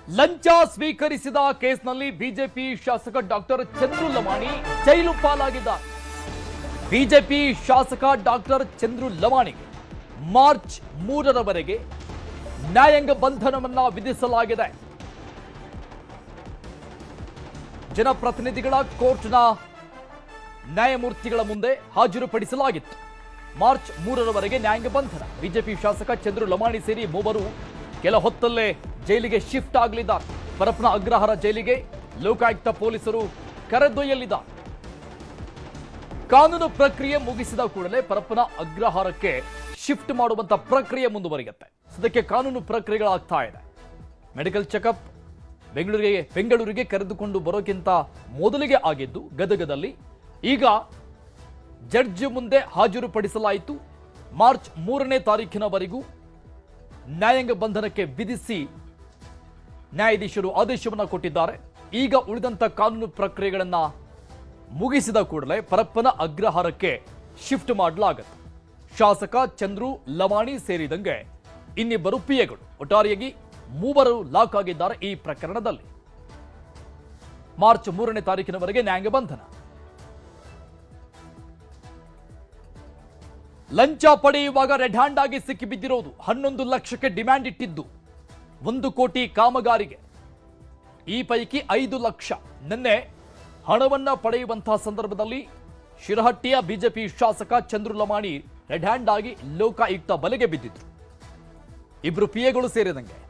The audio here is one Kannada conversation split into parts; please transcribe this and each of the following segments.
ಲಂಚ ಸ್ವೀಕರಿಸಿದ ಕೇಸ್ನಲ್ಲಿ ಬಿಜೆಪಿ ಶಾಸಕ ಡಾಕ್ಟರ್ ಚಂದ್ರು ಲಮಾಣಿ ಜೈಲು ಪಾಲಾಗಿದ್ದಾರೆ. ಬಿಜೆಪಿ ಶಾಸಕ ಡಾಕ್ಟರ್ ಚಂದ್ರು ಲಮಾಣಿಗೆ ಮಾರ್ಚ್ 3ರವರೆಗೆ ನ್ಯಾಯಾಂಗ ಬಂಧನವನ್ನ ವಿಧಿಸಲಾಗಿದೆ. ಜನಪ್ರತಿನಿಧಿಗಳ ಕೋರ್ಟ್ನ ನ್ಯಾಯಮೂರ್ತಿಗಳ ಮುಂದೆ ಹಾಜರುಪಡಿಸಲಾಗಿತ್ತು. ಮಾರ್ಚ್ 3ರವರೆಗೆ ನ್ಯಾಯಾಂಗ ಬಂಧನ. ಬಿಜೆಪಿ ಶಾಸಕ ಚಂದ್ರು ಲಮಾಣಿ ಸೇರಿ ಮೂವರು ಕೆಲ ಹೊತ್ತಲ್ಲೇ ಜೈಲಿಗೆ ಶಿಫ್ಟ್ ಆಗಲಿದ್ದಾರೆ. ಪರಪ್ಪನ ಅಗ್ರಹಾರ ಜೈಲಿಗೆ ಲೋಕಾಯುಕ್ತ ಪೊಲೀಸರು ಕರೆದೊಯ್ಯಲಿದ್ದಾರೆ. ಕಾನೂನು ಪ್ರಕ್ರಿಯೆ ಮುಗಿಸಿದ ಕೂಡಲೇ ಪರಪ್ಪನ ಅಗ್ರಹಾರಕ್ಕೆ ಶಿಫ್ಟ್ ಮಾಡುವಂತ ಪ್ರಕ್ರಿಯೆ ಮುಂದುವರಿಯುತ್ತೆ. ಸದ್ಯಕ್ಕೆ ಕಾನೂನು ಪ್ರಕ್ರಿಯೆಗಳಾಗ್ತಾ ಇದೆ. ಮೆಡಿಕಲ್ ಚೆಕಪ್ ಬೆಂಗಳೂರಿಗೆ ಕರೆದುಕೊಂಡು ಬರೋಕ್ಕಿಂತ ಮೊದಲಿಗೆ ಆಗಿದ್ದು ಗದಗದಲ್ಲಿ. ಈಗ ಜಡ್ಜ್ ಮುಂದೆ ಹಾಜರುಪಡಿಸಲಾಯಿತು. ಮಾರ್ಚ್ 3ನೇ ತಾರೀಖಿನವರೆಗೂ ನ್ಯಾಯಾಂಗ ಬಂಧನಕ್ಕೆ ವಿಧಿಸಿ ನ್ಯಾಯಾಧೀಶರು ಆದೇಶವನ್ನು ಕೊಟ್ಟಿದ್ದಾರೆ. ಈಗ ಉಳಿದಂತ ಕಾನೂನು ಪ್ರಕ್ರಿಯೆಗಳನ್ನ ಮುಗಿಸಿದ ಕೂಡಲೇ ಪರಪ್ಪನ ಅಗ್ರಹಾರಕ್ಕೆ ಶಿಫ್ಟ್ ಮಾಡಲಾಗುತ್ತೆ. ಶಾಸಕ ಚಂದ್ರು ಲಮಾಣಿ ಸೇರಿದಂಗೆ ಇನ್ನಿಬ್ಬರು ಪಿಎಗಳು, ಒಟ್ಟಾರೆಯಾಗಿ ಮೂವರು ಲಾಕ್ ಆಗಿದ್ದಾರೆ. ಈ ಪ್ರಕರಣದಲ್ಲಿ ಮಾರ್ಚ್ 3ನೇ ತಾರೀಖಿನವರೆಗೆ ನ್ಯಾಯಾಂಗ ಬಂಧನ. ಲಂಚ ಪಡೆಯುವಾಗ ರೆಡ್ ಹ್ಯಾಂಡ್ ಆಗಿ ಸಿಕ್ಕಿಬಿದ್ದಿರೋದು. 11 ಲಕ್ಷಕ್ಕೆ ಡಿಮ್ಯಾಂಡ್ ಇಟ್ಟಿದ್ದು 1 ಕೋಟಿ ಕಾಮಗಾರಿಗೆ. ಈ ಪೈಕಿ 5 ಲಕ್ಷ ನಿನ್ನೆ ಹಣವನ್ನ ಪಡೆಯುವಂತಹ ಸಂದರ್ಭದಲ್ಲಿ ಶಿರಹಟ್ಟಿಯ ಬಿಜೆಪಿ ಶಾಸಕ ಚಂದ್ರು ಲಮಾಣಿ ರೆಡ್ ಹ್ಯಾಂಡ್ ಆಗಿ ಲೋಕಾಯುಕ್ತ ಬಲೆಗೆ ಬಿದ್ದಿದ್ರು. ಇಬ್ರು ಪಿಎಗಳು ಸೇರಿದಂಗೆ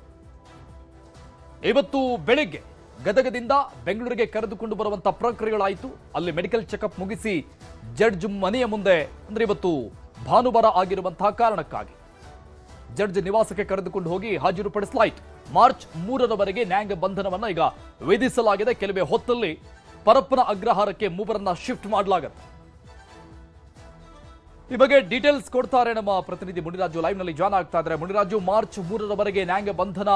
ಇವತ್ತು ಬೆಳಿಗ್ಗೆ ಗದಗದಿಂದ ಬೆಂಗಳೂರಿಗೆ ಕರೆದುಕೊಂಡು ಬರುವಂತಹ ಪ್ರಕ್ರಿಯೆಗಳಾಯಿತು. ಅಲ್ಲಿ ಮೆಡಿಕಲ್ ಚೆಕಪ್ ಮುಗಿಸಿ ಜಡ್ಜ್ ಮನೆಯ ಮುಂದೆ, ಅಂದ್ರೆ ಇವತ್ತು ಭಾನುವಾರ ಆಗಿರುವಂತಹ ಕಾರಣಕ್ಕಾಗಿ ಜಡ್ಜ್ ನಿವಾಸಕ್ಕೆ ಕರೆದುಕೊಂಡು ಹೋಗಿ ಹಾಜರುಪಡಿಸಲಾಯಿತು. ಮಾರ್ಚ್ 3ರವರೆಗೆ ನ್ಯಾಯಾಂಗ ಬಂಧನವನ್ನ ಈಗ ವಿಧಿಸಲಾಗಿದೆ. ಕೆಲವೇ ಹೊತ್ತಲ್ಲಿ ಪರಪ್ಪನ ಅಗ್ರಹಾರಕ್ಕೆ ಮೂವರನ್ನ ಶಿಫ್ಟ್ ಮಾಡಲಾಗುತ್ತೆ. ಈ ಬಗ್ಗೆ ಡೀಟೇಲ್ಸ್ ಕೊಡ್ತಾರೆ ನಮ್ಮ ಪ್ರತಿನಿಧಿ ಮುನಿರಾಜು. ಲೈವ್ ನಲ್ಲಿ ಜಾಯ್ನ್ ಆಗ್ತಾ ಇದ್ದಾರೆ. ಮುನಿರಾಜು, ಮಾರ್ಚ್ 3ರವರೆಗೆ ನ್ಯಾಯಾಂಗ ಬಂಧನ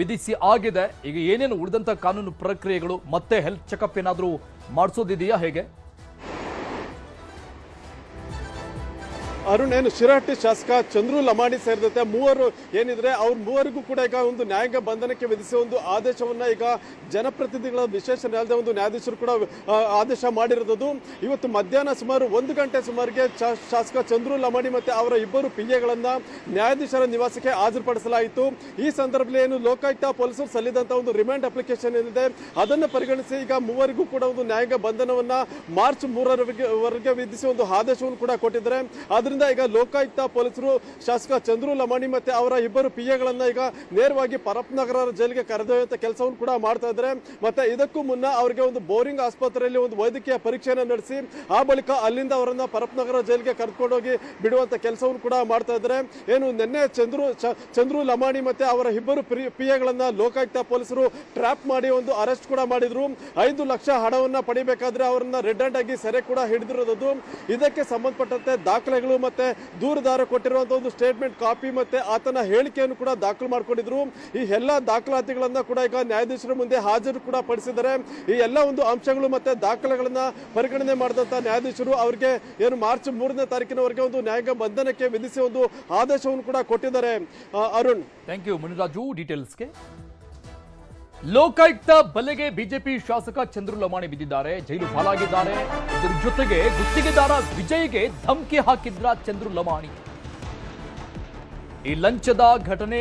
ವಿಧಿಸಿ ಆಗಿದೆ. ಈಗ ಏನೇನು ಉಳಿದಂತ ಕಾನೂನು ಪ್ರಕ್ರಿಯೆಗಳು, ಮತ್ತೆ ಹೆಲ್ತ್ ಚೆಕಪ್ ಏನಾದರೂ ಮಾಡಿಸೋದಿದೆಯಾ, ಹೇಗೆ? ಅರುಣ್, ಏನು ಶಿರಹಟ್ಟಿ ಶಾಸಕ ಚಂದ್ರು ಲಮಾಣಿ ಸೇರಿದಂತೆ ಮೂವರು ಏನಿದ್ರೆ ಅವ್ರ ಮೂವರಿಗೂ ಕೂಡ ಈಗ ಒಂದು ನ್ಯಾಯಾಂಗ ಬಂಧನಕ್ಕೆ ವಿಧಿಸುವ ಒಂದು ಆದೇಶವನ್ನ ಈಗ ಜನಪ್ರತಿನಿಧಿಗಳ ವಿಶೇಷ ನ್ಯಾಯಾಲಯದ ಒಂದು ನ್ಯಾಯಾಧೀಶರು ಕೂಡ ಆದೇಶ ಮಾಡಿರೋದು. ಇವತ್ತು ಮಧ್ಯಾಹ್ನ ಸುಮಾರು 1 ಗಂಟೆ ಸುಮಾರಿಗೆ ಶಾಸಕ ಚಂದ್ರು ಲಮಾಣಿ ಮತ್ತೆ ಅವರ ಇಬ್ಬರು ಪಿಎಗಳನ್ನ ನ್ಯಾಯಾಧೀಶರ ನಿವಾಸಕ್ಕೆ ಹಾಜರುಪಡಿಸಲಾಯಿತು. ಈ ಸಂದರ್ಭದಲ್ಲಿ ಏನು ಲೋಕಾಯುಕ್ತ ಪೊಲೀಸರು ಸಲ್ಲಿಸಿದಂತ ಒಂದು ರಿಮಾಂಡ್ ಅಪ್ಲಿಕೇಶನ್ ಏನಿದೆ ಅದನ್ನು ಪರಿಗಣಿಸಿ ಈಗ ಮೂವರಿಗೂ ಕೂಡ ಒಂದು ನ್ಯಾಯಾಂಗ ಬಂಧನವನ್ನ ಮಾರ್ಚ್ 3ರವರೆಗೆ ವಿಧಿಸುವ ಒಂದು ಆದೇಶವನ್ನು ಕೂಡ ಕೊಟ್ಟಿದ್ದಾರೆ. ಆದ್ರಿಂದ ಈಗ ಲೋಕಾಯುಕ್ತ ಪೊಲೀಸರು ಶಾಸಕ ಚಂದ್ರು ಲಮಾಣಿ ಮತ್ತೆ ಅವರ ಇಬ್ಬರು ಪಿಎಗಳನ್ನ ಈಗ ನೇರವಾಗಿ ಪರಪ್ಪನಗರ ಜೈಲಿಗೆ ಕರೆದೊಯ್ಯುವಂತ ಕೆಲಸವನ್ನು ಕೂಡ ಮಾಡ್ತಾ ಇದ್ದಾರೆ. ಮತ್ತೆ ಇದಕ್ಕೂ ಮುನ್ನ ಅವರಿಗೆ ಒಂದು ಬೋರಿಂಗ್ ಆಸ್ಪತ್ರೆಯಲ್ಲಿ ಒಂದು ವೈದ್ಯಕೀಯ ಪರೀಕ್ಷೆಯನ್ನು ನಡೆಸಿ ಆ ಬಳಿಕ ಅಲ್ಲಿಂದ ಅವರನ್ನ ಪರಪ್ಪನಗರ ಜೈಲಿಗೆ ಕರೆದುಕೊಂಡೋಗಿ ಬಿಡುವಂತ ಕೆಲಸವನ್ನು ಕೂಡ ಮಾಡ್ತಾ ಇದ್ದಾರೆ. ಏನು ನಿನ್ನೆ ಚಂದ್ರು ಲಮಾಣಿ ಮತ್ತೆ ಅವರ ಇಬ್ಬರು ಪಿಎಗಳನ್ನ ಲೋಕಾಯುಕ್ತ ಪೊಲೀಸರು ಟ್ರ್ಯಾಪ್ ಮಾಡಿ ಒಂದು ಅರೆಸ್ಟ್ ಕೂಡ ಮಾಡಿದ್ರು. 5 ಲಕ್ಷ ಹಣವನ್ನ ಪಡಿಬೇಕಾದ್ರೆ ಅವರನ್ನ ರೆಡ್ ಹ್ಯಾಂಡ್ ಆಗಿ ಸೆರೆ ಕೂಡ ಹಿಡಿದಿರೋದು. ಇದಕ್ಕೆ ಸಂಬಂಧಪಟ್ಟಂತೆ ದಾಖಲೆಗಳು ಮತ್ತೆ ದೂರುದಾರ ಕೊಟ್ಟಿರುವಂತಹ ಒಂದು ಸ್ಟೇಟ್ಮೆಂಟ್ ಕಾಪಿ ಮತ್ತೆ ಆತನ ಹೇಳಿಕೆಯನ್ನು ಕೂಡ ದಾಖಲು ಮಾಡಿಕೊಂಡಿದ್ರು. ಈ ಎಲ್ಲ ದಾಖಲಾತಿಗಳನ್ನ ಕೂಡ ಈಗ ನ್ಯಾಯಾಧೀಶರ ಮುಂದೆ ಹಾಜರು ಕೂಡ ಪಡಿಸಿದ್ದಾರೆ. ಈ ಎಲ್ಲ ಒಂದು ಅಂಶಗಳು ಮತ್ತೆ ದಾಖಲೆಗಳನ್ನ ಪರಿಗಣನೆ ಮಾಡಿದಂತ ನ್ಯಾಯಾಧೀಶರು ಅವರಿಗೆ ಏನು ಮಾರ್ಚ್ 3ನೇ ತಾರೀಕಿನವರೆಗೆ ಒಂದು ನ್ಯಾಯಾಂಗ ಬಂಧನಕ್ಕೆ ವಿಧಿಸಿ ಒಂದು ಆದೇಶವನ್ನು ಕೂಡ ಕೊಟ್ಟಿದ್ದಾರೆ. ಅರುಣ್, ಥ್ಯಾಂಕ್ ಯು ಮುನಿರಾಜು ಡೀಟೇಲ್ಸ್ಗೆ. ಲೋಕಾಯುಕ್ತ ಬಲೆಗೆ ಬಿಜೆಪಿ ಶಾಸಕ ಚಂದ್ರು ಲಮಾಣಿ ಬಿದ್ದಿದ್ದಾರೆ, ಜೈಲು ಪಾಲಾಗಿದ್ದಾರೆ. ಇದರ ಜೊತೆಗೆ ಗುತ್ತಿಗೆದಾರ ವಿಜಯ್ಗೆ ಧಮಕಿ ಹಾಕಿದ್ರ ಚಂದ್ರು ಲಮಾಣಿ. ಈ ಲಂಚದ ಘಟನೆ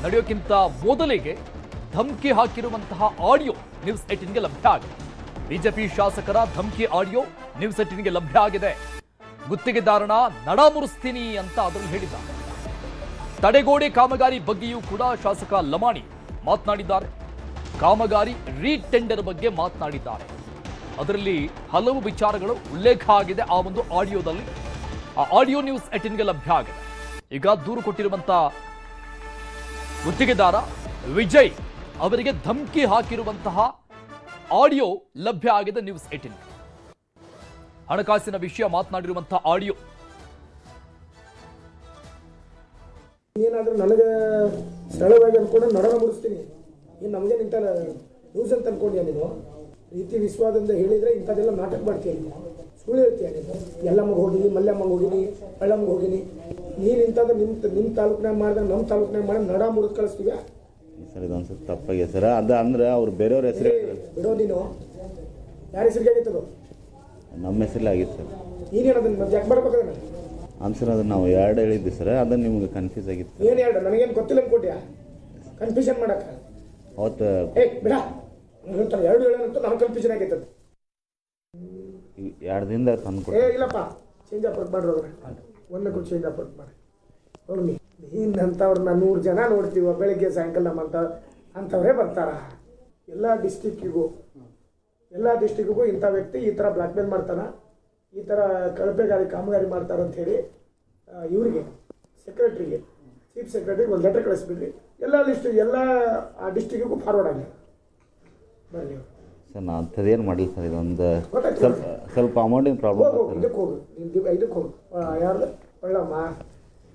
ನಡೆಯೋಕ್ಕಿಂತ ಮೊದಲಿಗೆ ಧಮಕಿ ಹಾಕಿರುವಂತಹ ಆಡಿಯೋ ನ್ಯೂಸ್ 18ಗೆ ಲಭ್ಯ ಆಗಿದೆ. ಬಿಜೆಪಿ ಶಾಸಕರ ಧಮಕಿ ಆಡಿಯೋ ನ್ಯೂಸ್ 18ಗೆ ಲಭ್ಯ ಆಗಿದೆ. ಗುತ್ತಿಗೆದಾರನ ನಡ ಮುರಿಸ್ತೀನಿ ಅಂತ ಅದರಲ್ಲಿ ಹೇಳಿದ್ದಾರೆ. ತಡೆಗೋಡೆ ಕಾಮಗಾರಿ ಬಗ್ಗೆಯೂ ಕೂಡ ಶಾಸಕ ಲಮಾಣಿ ಮಾತನಾಡಿದ್ದಾರೆ. ಕಾಮಗಾರಿ ರೀಟೆಂಡರ್ ಬಗ್ಗೆ ಮಾತನಾಡಿದ್ದಾರೆ. ಅದರಲ್ಲಿ ಹಲವು ವಿಚಾರಗಳು ಉಲ್ಲೇಖ ಆಗಿದೆ ಆ ಒಂದು ಆಡಿಯೋದಲ್ಲಿ. ಆ ಆಡಿಯೋ ನ್ಯೂಸ್ 18ಗೆ ಲಭ್ಯ ಆಗಿದೆ. ಈಗ ದೂರು ಕೊಟ್ಟಿರುವಂತಹ ಗುತ್ತಿಗೆದಾರ ವಿಜಯ್ ಅವರಿಗೆ ಧಮಕಿ ಹಾಕಿರುವಂತಹ ಆಡಿಯೋ ಲಭ್ಯ ಆಗಿದೆ ನ್ಯೂಸ್ 18. ಹಣಕಾಸಿನ ವಿಷಯ ಮಾತನಾಡಿರುವಂತಹ ಆಡಿಯೋ. ಏನಾದರೂ ನನಗೆ ಸರಳವಾಗಿ ಅನ್ಕೊಂಡು ನಡನ ಮುಡಿಸ್ತೀನಿ. ಇನ್ನು ನಮಗೆ ನಿಂತ ನ್ಯೂಸ್ ಅಂತ ಅನ್ಕೊಂಡ್ಯಾ ನೀನು? ರೀತಿ ವಿಶ್ವಾಸದಿಂದ ಹೇಳಿದರೆ ಇಂಥದ್ದೆಲ್ಲ ನಾಟಕ ಮಾಡ್ತೀಯ, ಸುಳ್ಳು ಹೇಳ್ತೀಯ ನೀನು. ಎಲ್ಲಮ್ಮಗೆ ಹೋಗಿನಿ, ಮಲ್ಲಮ್ಮಂಗೆ ಹೋಗಿನಿ, ಬಳ್ಳಮ್ಮಗೆ ಹೋಗಿನಿ. ನೀನು ಇಂಥದ್ದು ನಿಮ್ಮ ತಾಲೂಕಿನಾಗ ಮಾಡಿದ್ರೆ ನಮ್ಮ ತಾಲೂಕಿನಾಗ ಮಾಡಿ ನಡ ಮುರಿದು ಕಳಿಸ್ತೀವಿ. ಸರ್ ಇದೊಂದು ಸ್ವಲ್ಪ ತಪ್ಪಾಗಿದೆ ಸರ್. ಅದು ಅಂದ್ರೆ ಅವ್ರು ಬೇರೆಯವ್ರ ಹೆಸರು ಬಿಡೋ ನೀನು ಯಾರ ಹೆಸರಿಗೆ ಆಗಿತ್ತು ನಮ್ಮ ಹೆಸರಲ್ಲಿ ಆಗಿತ್ತು ಸರ್. ನೀನೇನು ಅದನ್ನ ಮತ್ತೆ ಯಾಕೆ ಬರ್ಬೇಕಾದ್ರೆ ಆನ್ಸರ್ ಅದನ್ನು ನಾವು ಎರಡು ಹೇಳಿದ್ವಿ ಸರ್, ಅದನ್ನು ನಿಮ್ಗೆ ಕನ್ಫ್ಯೂಸ್ ಆಗಿತ್ತು. ಏನು ಹೇಳ ನನಗೇನು ಗೊತ್ತಿಲ್ಲ ಅನ್ಕೊಟ್ಯಾ ಕನ್ಫ್ಯೂಷನ್ ಮಾಡಕ್ಕೆ ಅವತ್ತು ಬಿಡ ಹೇಳ್ತಾರೆ ಎರಡು ಹೇಳೋಣಂತೂ ನನಗೆ ಕನ್ಫ್ಯೂಷನ್ ಆಗೈತದ. 2 ದಿನದ ತಂದು ಕೊಡಿ. ಇಲ್ಲಪ್ಪ ಚೇಂಜ್ ಅಪೋರ್ಟ್ ಮಾಡ್ರಿ ಹೋಗ್ರೆ ಒಂದೇ ಕೂಡ ಚೇಂಜ್ ಅಪೋರ್ಟ್ ಮಾಡಿ ಹೋಗಿ. ನೀನಂಥವ್ರನ್ನ 100 ಜನ ನೋಡ್ತೀವ ಬೆಳಿಗ್ಗೆ ಸಾಯಂಕಾಲ ನಮ್ಮಂತ ಅಂಥವ್ರೇ ಬರ್ತಾರ. ಎಲ್ಲ ಡಿಸ್ಟಿಕ್ಕಿಗೂ ಇಂಥ ವ್ಯಕ್ತಿ ಈ ಥರ ಬ್ಲ್ಯಾಕ್ ಮೇಲ್ ಮಾಡ್ತಾನೆ, ಈ ಥರ ಕಾಮಗಾರಿ ಮಾಡ್ತಾರೆ ಅಂತ ಹೇಳಿ ಇವರಿಗೆ ಸೆಕ್ರೆಟ್ರಿಗೆ ಚೀಫ್ ಸೆಕ್ರೆಟರಿಗೆ ಒಂದು ಲೆಟರ್ ಕಳಿಸ್ಬಿಡ್ರಿ. ಎಲ್ಲ ಆ ಡಿಸ್ಟಿಕ್ಕಿಗೂ ಫಾರ್ವರ್ಡ್ ಆಗಲಿ ಬರಲಿ ಸರ್. ನಾನು ಅಂಥದ್ದೇನು ಮಾಡಿಲ್ಲ ಸರ್. ಇದೊಂದು ಸ್ವಲ್ಪ ಅಮೌಂಟಿನ ಪ್ರಾಬ್ಲಮ್. ಇದಕ್ಕೆ ಹೋಗು ಯಾರ್ದು ಒಳ್ಳಮ್ಮ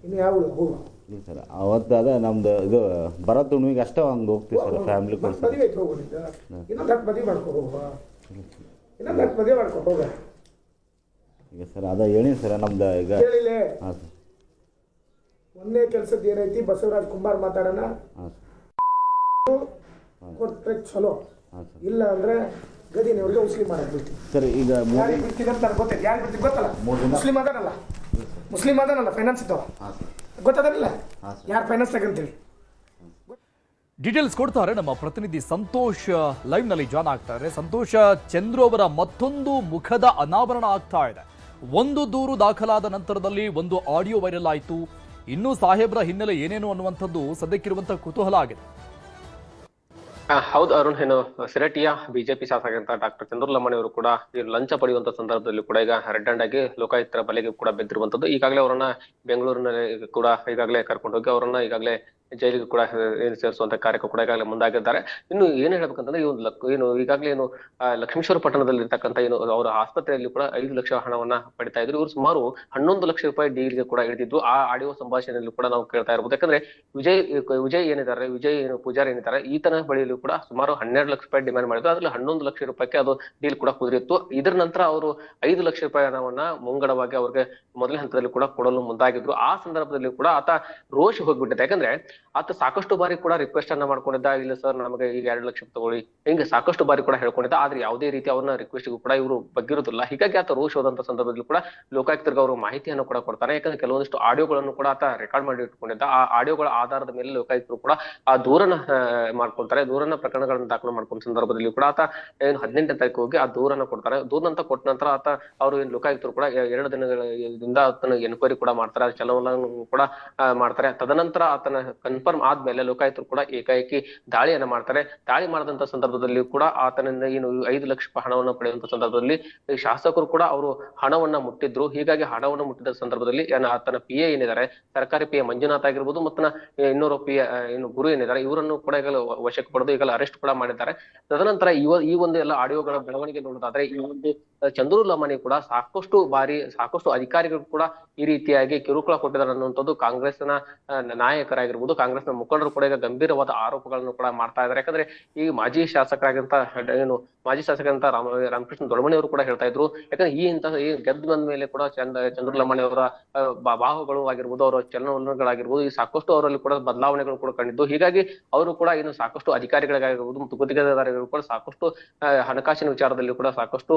ಇನ್ನು ಯಾವ ಹೋಗು. ಇಲ್ಲ ಸರ್, ಅವತ್ತು ಅದ ನಮ್ದು ಇದು ಬರೋ ತುಣಿಗೆ ಅಷ್ಟೇ ಹಂಗೆ ಹೋಗ್ತೀವಿ ಸರ್ ಫ್ಯಾಮಿಲಿ ಕೂಡ. ಮದುವೆ ಐತೆ ಹೋಗೋದಿದ್ದ ಇನ್ನೊಂದು 10 ಮದುವೆ ಮಾಡ್ಕೊ ಹೋಗುವ, ಇನ್ನೊಂದು 10 ಮದುವೆ ಮಾಡ್ಕೊ ಹೋಗ. ಈಗ ಸರ್ ಅದ ಹೇಳಿ ಸರ್ ನಮ್ದು ಈಗ ಕೇಳಿಲ್ಲ. ಹಾಂ ಸರ್. ಒಂದೇ ಕೆಲಸದ್ದು ಏನೈತಿ ಬಸವರಾಜ್ ಕುಂಬಾರ್ ಮಾತಾಡೋಣ. ಹಾಂ ಕೊಟ್ಟರೆ ಚಲೋ, ಹಾಂ ಸರ್. ಇಲ್ಲ ಅಂದ್ರೆ ಗದಿನವ್ರಿಗೆ ಮುಸ್ಲಿಂ ಮಾಡಕ್ಕೆ ಬಿಡ್ತೀವಿ ಸರ್. ಈಗ ಯಾರಿಗೆ ಬಿಡ್ತೀವಿ ಅಂತ ನನಗೆ ಗೊತ್ತಿಲ್ಲ. ಯಾರಿಗೆ ಬಿಡ್ತೀವಿ ಗೊತ್ತಲ್ಲ. ಮುಸ್ಲಿಂ ಅದಾನಲ್ಲ ಫೈನಾನ್ಸ್ ಇದ್ದವ ಗೊತ್ತದಲ್ಲ ಯಾರು ಫೈನಾನ್ಸ್ ತಗಂತೇಳಿ. ಡೀಟೇಲ್ಸ್ ಕೊಡ್ತಾರೆ ನಮ್ಮ ಪ್ರತಿನಿಧಿ ಸಂತೋಷ್ ಲೈವ್ ನಲ್ಲಿ ಜಾಯ್ನ್ ಆಗ್ತಾರೆ. ಸಂತೋಷ, ಚಂದ್ರು ಅವರ ಮತ್ತೊಂದು ಮುಖದ ಅನಾವರಣ ಆಗ್ತಾ ಇದೆ. ಒಂದು ದೂರು ದಾಖಲಾದ ನಂತರದಲ್ಲಿ ಒಂದು ಆಡಿಯೋ ವೈರಲ್ ಆಯಿತು. ಇನ್ನೂ ಸಾಹೇಬ್ರ ಹಿನ್ನೆಲೆ ಏನೇನು ಅನ್ನುವಂಥದ್ದು ಸದ್ಯಕ್ಕಿರುವಂತಹ ಕುತೂಹಲ ಆಗಿದೆ. ಹೌದು ಅರುಣ್, ಏನು ಸಿರಟಿಯ ಬಿಜೆಪಿ ಶಾಸಕರಂತ ಡಾಕ್ಟರ್ ಚಂದ್ರು ಲಮಾಣಿ ಅವರು ಕೂಡ ಈ ಲಂಚ ಪಡೆಯುವಂತ ಸಂದರ್ಭದಲ್ಲಿ ಕೂಡ ಈಗ ರೆಡ್ ಹ್ಯಾಂಡ್ ಆಗಿ ಲೋಕಾಯುಕ್ತರ ಬಲೆಗೆ ಕೂಡ ಬೆದ್ದಿರುವಂತದ್ದು. ಈಗಾಗಲೇ ಅವರನ್ನ ಬೆಂಗಳೂರಿನಲ್ಲಿ ಕೂಡ ಈಗಾಗಲೇ ಕರ್ಕೊಂಡು ಹೋಗಿ ಅವರನ್ನ ಈಗಾಗಲೇ ಜೈಲಿಗೆ ಕೂಡ ಸೇರಿಸುವಂತ ಕಾರ್ಯಕ್ಕೆ ಕೂಡ ಈಗಾಗಲೇ ಮುಂದಾಗಿದ್ದಾರೆ. ಇನ್ನು ಏನ್ ಹೇಳ್ಬೇಕಂತಂದ್ರೆ ಏನು ಈಗಾಗಲೇ ಏನು ಲಕ್ಷ್ಮೇಶ್ವರ ಪಟ್ಟಣದಲ್ಲಿ ಇರ್ತಕ್ಕಂಥ ಏನು ಅವರ ಆಸ್ಪತ್ರೆಯಲ್ಲಿ ಕೂಡ 5 ಲಕ್ಷ ಹಣವನ್ನ ಪಡಿತಾ ಇದ್ರು. ಇವರು ಸುಮಾರು 11 ಲಕ್ಷ ರೂಪಾಯಿ ಡೀಲ್ಗೆ ಕೂಡ ಹಿಡಿದಿದ್ದು ಆ ಆಡಿಯೋ ಸಂಭಾಷಣೆಯಲ್ಲಿ ಕೂಡ ನಾವು ಕೇಳ್ತಾ ಇರ್ಬೋದು. ಯಾಕಂದ್ರೆ ವಿಜಯ್ ಏನಿದ್ದಾರೆ, ವಿಜಯ್ ಏನು ಪೂಜಾರಿ ಏನಿದ್ದಾರೆ, ಈತನ ಬಳಿಯಲ್ಲೂ ಕೂಡ ಸುಮಾರು 12 ಲಕ್ಷ ರೂಪಾಯಿ ಡಿಮ್ಯಾಂಡ್ ಮಾಡಿದ್ರು. ಅದ್ರಲ್ಲಿ 11 ಲಕ್ಷ ರೂಪಾಯಿಗೆ ಅದು ಡೀಲ್ ಕೂಡ ಕುದುರಿತ್ತು. ಇದರ ನಂತರ ಅವರು 5 ಲಕ್ಷ ರೂಪಾಯಿ ಹಣವನ್ನ ಮುಂಗಡವಾಗಿ ಅವ್ರಿಗೆ ಮೊದಲ ಹಂತದಲ್ಲಿ ಕೂಡ ಕೊಡಲು ಮುಂದಾಗಿದ್ರು. ಆ ಸಂದರ್ಭದಲ್ಲಿ ಕೂಡ ಆತ ರೋಷ ಹೋಗ್ಬಿಟ್ಟಿದೆ. ಯಾಕಂದ್ರೆ ಆತ ಸಾಕಷ್ಟು ಬಾರಿ ಕೂಡ ರಿಕ್ವೆಸ್ಟ್ ಅನ್ನ ಮಾಡ್ಕೊಂಡಿದ್ದ, ಇಲ್ಲ ಸರ್ ನಮಗೆ ಈಗ 2 ಲಕ್ಷ ತಗೊಳ್ಳಿ, ಹಿಂಗೆ ಸಾಕಷ್ಟು ಬಾರಿ ಕೂಡ ಹೇಳ್ಕೊಂಡಿದ್ದ. ಆದ್ರೆ ಯಾವುದೇ ರೀತಿ ಅವ್ರನ್ನ ರಿಕ್ವೆಸ್ಟ್ಗೂ ಕೂಡ ಇವರು ಬಗ್ಗಿರುದಿಲ್ಲ. ಹೀಗಾಗಿ ಆತ ರೋಷ ಹೋದಂತ ಸಂದರ್ಭದಲ್ಲಿ ಕೂಡ ಲೋಕಾಯುಕ್ತರಿಗೆ ಅವರು ಮಾಹಿತಿಯನ್ನು ಕೂಡ ಕೊಡ್ತಾರೆ. ಯಾಕಂದ್ರೆ ಕೆಲವೊಂದಿಷ್ಟು ಆಡಿಯೋಗಳನ್ನು ಕೂಡ ಆತ ರೆಕಾರ್ಡ್ ಮಾಡಿ ಇಟ್ಕೊಂಡಿದ್ದ. ಆ ಆಡಿಯೋಗಳ ಆಧಾರದ ಮೇಲೆ ಲೋಕಾಯುಕ್ತರು ಕೂಡ ಆ ದೂರನ ಮಾಡ್ಕೊಳ್ತಾರೆ. ದೂರನ ಪ್ರಕರಣಗಳನ್ನ ದಾಖಲು ಮಾಡ್ಕೊಂಡ ಸಂದರ್ಭದಲ್ಲಿ ಕೂಡ ಆತ ಏನು 18ನೇ ತಾರೀಕು ಹೋಗಿ ಆ ದೂರನ್ನ ಕೊಡ್ತಾರೆ. ದೂರನಂತ ಕೊಟ್ಟ ನಂತರ ಆತ ಅವರು ಏನು ಲೋಕಾಯುಕ್ತರು ಕೂಡ 2 ದಿನಗಳಿಂದ ಆತನ ಎನ್ಕ್ವೈರಿ ಕೂಡ ಮಾಡ್ತಾರೆ, ಚಲನವಲನ ಕೂಡ ಮಾಡ್ತಾರೆ. ತದನಂತರ ಆತನ ಕನ್ಫರ್ಮ್ ಆದ್ಮೇಲೆ ಲೋಕಾಯುಕ್ತರು ಕೂಡ ಏಕಾಏಕಿ ದಾಳಿಯನ್ನ ಮಾಡ್ತಾರೆ. ದಾಳಿ ಮಾಡಿದಂತ ಸಂದರ್ಭದಲ್ಲಿ ಕೂಡ ಆತನಿಂದ ಏನು 5 ಲಕ್ಷ ಹಣವನ್ನು ಪಡೆಯುವಂತ ಸಂದರ್ಭದಲ್ಲಿ ಶಾಸಕರು ಕೂಡ ಅವರು ಹಣವನ್ನ ಮುಟ್ಟಿದ್ರು. ಹೀಗಾಗಿ ಹಣವನ್ನು ಮುಟ್ಟಿದ ಸಂದರ್ಭದಲ್ಲಿ ಆತನ ಪಿ ಎ ಏನಿದ್ದಾರೆ, ಸರ್ಕಾರಿ ಪಿ ಎ ಮಂಜುನಾಥ್ ಆಗಿರ್ಬೋದು, ಮತ್ತನ ಇನ್ನೂರು ಪಿ ಎ ಏನು ಗುರು ಏನಿದ್ದಾರೆ, ಇವರನ್ನು ಕೂಡ ಈಗ ವಶಕ್ಕೆ ಪಡೆದು ಈಗ ಅರೆಸ್ಟ್ ಕೂಡ ಮಾಡಿದ್ದಾರೆ. ತದನಂತರ ಈ ಒಂದು ಎಲ್ಲ ಆಡಿಯೋಗಳ ಬೆಳವಣಿಗೆ ನೋಡೋದಾದ್ರೆ ಈ ಒಂದು ಚಂದ್ರು ಲಮಾಣಿ ಕೂಡ ಸಾಕಷ್ಟು ಅಧಿಕಾರಿಗಳು ಕೂಡ ಈ ರೀತಿಯಾಗಿ ಕಿರುಕುಳ ಕೊಟ್ಟಿದ್ದಾರೆ ಅನ್ನುವಂಥದ್ದು ಕಾಂಗ್ರೆಸ್ನ ನಾಯಕರಾಗಿರ್ಬೋದು, ಕಾಂಗ್ರೆಸ್ನ ಮುಖಂಡರು ಕೂಡ ಈಗ ಗಂಭೀರವಾದ ಆರೋಪಗಳನ್ನು ಕೂಡ ಮಾಡ್ತಾ ಇದ್ದಾರೆ. ಯಾಕಂದ್ರೆ ಈ ಮಾಜಿ ಶಾಸಕರಾಗಿಂತ ರಾಮಕೃಷ್ಣ ದೊಡ್ಡಮನಿ ಅವರು ಕೂಡ ಹೇಳ್ತಾ ಇದ್ರು. ಯಾಕಂದ್ರೆ ಈ ಗೆದ್ದು ಬಂದ ಮೇಲೆ ಕೂಡ ಚಂದ್ರು ಲಮಾಣಿ ಅವರ ಬಾಹುಗಳು ಆಗಿರ್ಬೋದು, ಅವರ ಚಲನವಲನಗಳಾಗಿರ್ಬೋದು, ಈ ಸಾಕಷ್ಟು ಅವರಲ್ಲಿ ಕೂಡ ಬದಲಾವಣೆಗಳು ಕೂಡ ಕಂಡಿದ್ದು. ಹೀಗಾಗಿ ಅವರು ಕೂಡ ಇನ್ನು ಸಾಕಷ್ಟು ಅಧಿಕಾರಿಗಳಿಗಾಗಿರ್ಬೋದು ಮತ್ತು ಗುತ್ತಿಗೆದಾರರಿಗೂ ಕೂಡ ಸಾಕಷ್ಟು ಹಣಕಾಸಿನ ವಿಚಾರದಲ್ಲಿ ಕೂಡ ಸಾಕಷ್ಟು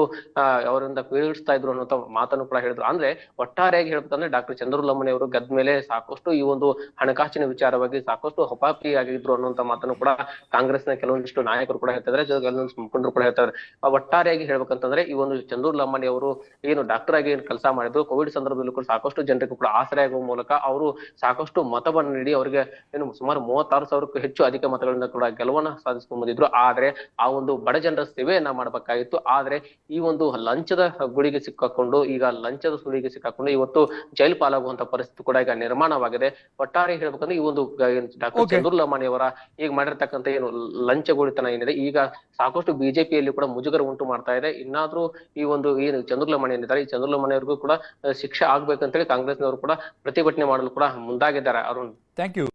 ಅವರಿಂದ ಪೀಡಿಸ್ತಾ ಇದ್ರು ಅನ್ನುವಂತ ಮಾತನ್ನು ಕೂಡ ಹೇಳಿದ್ರು. ಅಂದ್ರೆ ಒಟ್ಟಾರೆಯಾಗಿ ಹೇಳ್ಬೇಕಂದ್ರೆ ಡಾಕ್ಟರ್ ಚಂದ್ರು ಲಮಾಣಿ ಅವರು ಗೆದ್ದ ಮೇಲೆ ಸಾಕಷ್ಟು ಈ ಒಂದು ಹಣಕಾಸಿನ ವಿಚಾರವಾಗಿ ಸಾಕಷ್ಟು ಹಪಾಪಿ ಆಗಿದ್ರು ಅನ್ನುವಂತ ಮಾತನ್ನು ಕೂಡ ಕಾಂಗ್ರೆಸ್ನ ಕೆಲವೊಂದಿಷ್ಟು ನಾಯಕರು ಕೂಡ ಹೇಳ್ತಾ ಇದ್ದಾರೆ, ಕೆಲವೊಂದಿಷ್ಟು ಮುಖಂಡರು ಕೂಡ ಹೇಳ್ತಾ ಇದ್ದಾರೆ. ಒಟ್ಟಾರೆಯಾಗಿ ಹೇಳ್ಬೇಕಂತಂದ್ರೆ ಈ ಒಂದು ಚಂದ್ರು ಲಮಾಣಿ ಅವರು ಏನು ಡಾಕ್ಟರ್ ಆಗಿ ಕೆಲಸ ಮಾಡಿದ್ರು, ಕೋವಿಡ್ ಸಂದರ್ಭದಲ್ಲೂ ಕೂಡ ಸಾಕಷ್ಟು ಜನರಿಗೆ ಕೂಡ ಆಸರೆ ಆಗುವ ಮೂಲಕ ಅವರು ಸಾಕಷ್ಟು ಮತವನ್ನು ನೀಡಿ ಅವರಿಗೆ ಏನು ಸುಮಾರು 36,000ಕ್ಕೂ ಹೆಚ್ಚು ಅಧಿಕ ಮತಗಳಿಂದ ಕೂಡ ಗೆಲುವನ್ನ ಸಾಧಿಸ್ಕೊಂಡ್ ಬಂದಿದ್ರು. ಆದ್ರೆ ಆ ಒಂದು ಬಡ ಜನರ ಸೇವೆಯನ್ನ ಮಾಡ್ಬೇಕಾಗಿತ್ತು. ಆದ್ರೆ ಈ ಒಂದು ಲಂಚದ ಗುಳಿಗೆ ಸಿಕ್ಕಾಕೊಂಡು ಈಗ ಲಂಚದ ಸುಳಿಗೆ ಸಿಕ್ಕಾಕೊಂಡು ಇವತ್ತು ಜೈಲು ಪಾಲಾಗುವಂತ ಪರಿಸ್ಥಿತಿ ಕೂಡ ಈಗ ನಿರ್ಮಾಣವಾಗಿದೆ. ಒಟ್ಟಾರೆ ಹೇಳ್ಬೇಕಂದ್ರೆ ಈ ಒಂದು ಡಾಕ್ಟರ್ ಚಂದ್ರು ಲಮಾಣಿ ಅವರ ಈಗ ಮಾಡಿರ್ತಕ್ಕಂಥ ಏನು ಲಂಚಗೋಳಿತನ ಏನಿದೆ ಈಗ ಸಾಕಷ್ಟು ಬಿಜೆಪಿಯಲ್ಲಿ ಕೂಡ ಮುಜುಗರ ಉಂಟು ಮಾಡ್ತಾ ಇದೆ. ಇನ್ನಾದ್ರೂ ಈ ಒಂದು ಏನು ಚಂದ್ರು ಲಮಾಣಿ ಏನಿದ್ದಾರೆ, ಈ ಚಂದ್ರು ಲಮಾಣಿ ಅವ್ರಿಗೂ ಕೂಡ ಶಿಕ್ಷೆ ಆಗ್ಬೇಕಂತೇಳಿ ಕಾಂಗ್ರೆಸ್ನವರು ಕೂಡ ಪ್ರತಿಭಟನೆ ಮಾಡಲು ಕೂಡ ಮುಂದಾಗಿದ್ದಾರೆ. Arun, thank you.